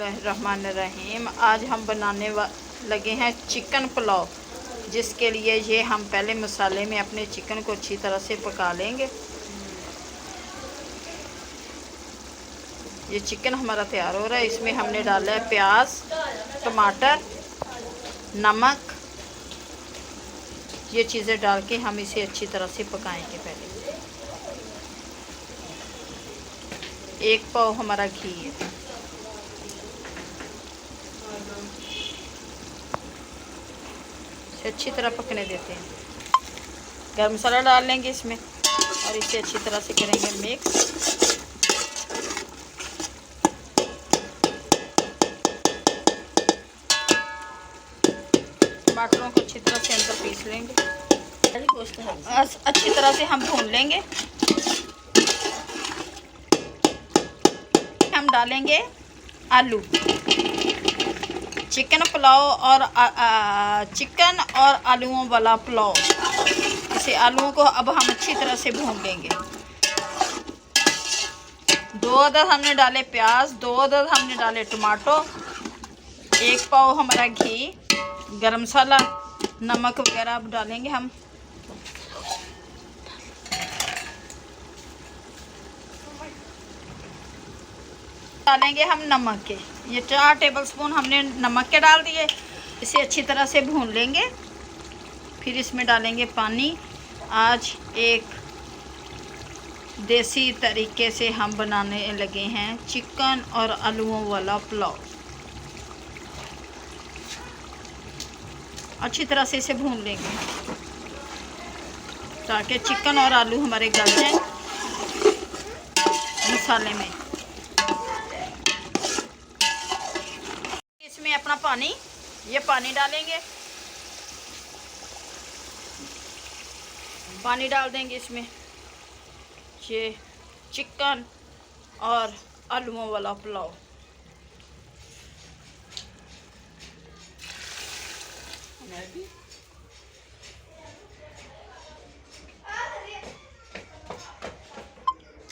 बिस्मिल्लाहिर्रहमानिर्रहीम। आज हम बनाने लगे हैं चिकन पुलाव, जिसके लिए ये हम पहले मसाले में अपने चिकन को अच्छी तरह से पका लेंगे। ये चिकन हमारा तैयार हो रहा है। इसमें हमने डाला है प्याज, टमाटर, नमक। ये चीज़ें डाल के हम इसे अच्छी तरह से पकाएंगे। पहले 1 पाव हमारा घी है। इसे अच्छी तरह पकने देते हैं। गरम मसाला डाल लेंगे इसमें और इसे अच्छी तरह से करेंगे मिक्स। टमाटरों को अच्छी तरह से अंदर पीस लेंगे। अच्छी तरह से हम भून लेंगे। हम डालेंगे आलू। चिकन पुलाव और चिकन और आलूओं वाला पुलाव। इसे आलूओं को अब हम अच्छी तरह से भून लेंगे। 2 अदद हमने डाले प्याज, 2 अदद हमने डाले टमाटो, 1 पाव हमारा घी, गरम मसाला, नमक वगैरह अब डालेंगे हम। डालेंगे हम नमक के, ये 4 टेबलस्पून हमने नमक के डाल दिए। इसे अच्छी तरह से भून लेंगे। फिर इसमें डालेंगे पानी। आज एक देसी तरीके से हम बनाने लगे हैं चिकन और आलूओं वाला पुलाव। अच्छी तरह से इसे भून लेंगे ताकि चिकन और आलू हमारे गल जाएं मसाले में। इसमें अपना पानी, ये पानी डालेंगे। पानी डाल देंगे इसमें। ये चिकन और आलूओं वाला पुलाव।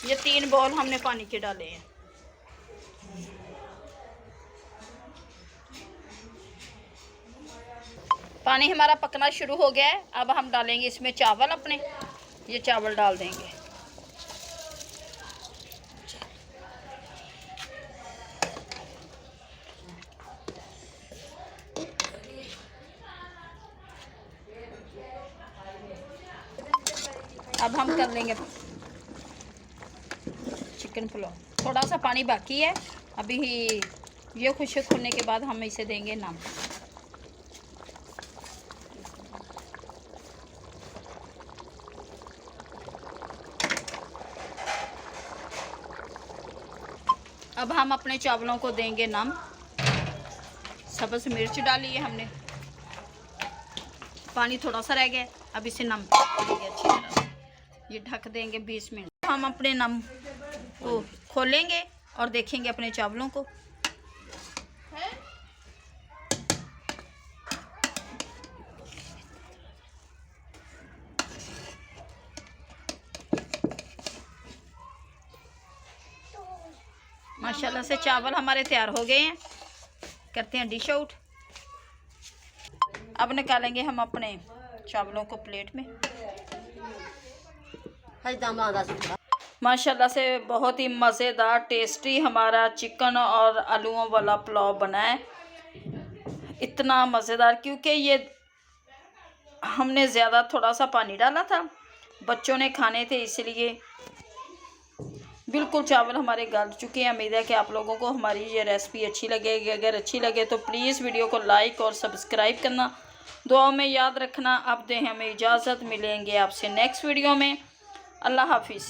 ये 3 बॉल हमने पानी के डाले हैं। पानी हमारा पकना शुरू हो गया है। अब हम डालेंगे इसमें चावल अपने। ये चावल डाल देंगे। अब हम कर लेंगे चिकन पुलाव। थोड़ा सा पानी बाकी है अभी। ये खुश्क होने के बाद हम इसे देंगे नम। अब हम अपने चावलों को देंगे नम। सब्ज़ मिर्च डाली है हमने। पानी थोड़ा सा रह गया। अब इसे नम देंगे अच्छी तरह से। ये ढक देंगे 20 मिनट। हम अपने नम को खोलेंगे और देखेंगे अपने चावलों को। माशाल्लाह से चावल हमारे तैयार हो गए हैं। करते हैं डिश आउट। अब निकालेंगे हम अपने चावलों को प्लेट में। माशाल्लाह से बहुत ही मज़ेदार टेस्टी हमारा चिकन और आलूओं वाला पुलाव बना है। इतना मज़ेदार क्योंकि ये हमने ज़्यादा थोड़ा सा पानी डाला था। बच्चों ने खाने थे इसलिए। बिल्कुल चावल हमारे गल चुके हैं। उम्मीद है कि आप लोगों को हमारी ये रेसिपी अच्छी लगेगी। अगर अच्छी लगे तो प्लीज़ वीडियो को लाइक और सब्सक्राइब करना। दुआओं में याद रखना। अब दें हमें इजाज़त। मिलेंगे आपसे नेक्स्ट वीडियो में। अल्लाह हाफिज़।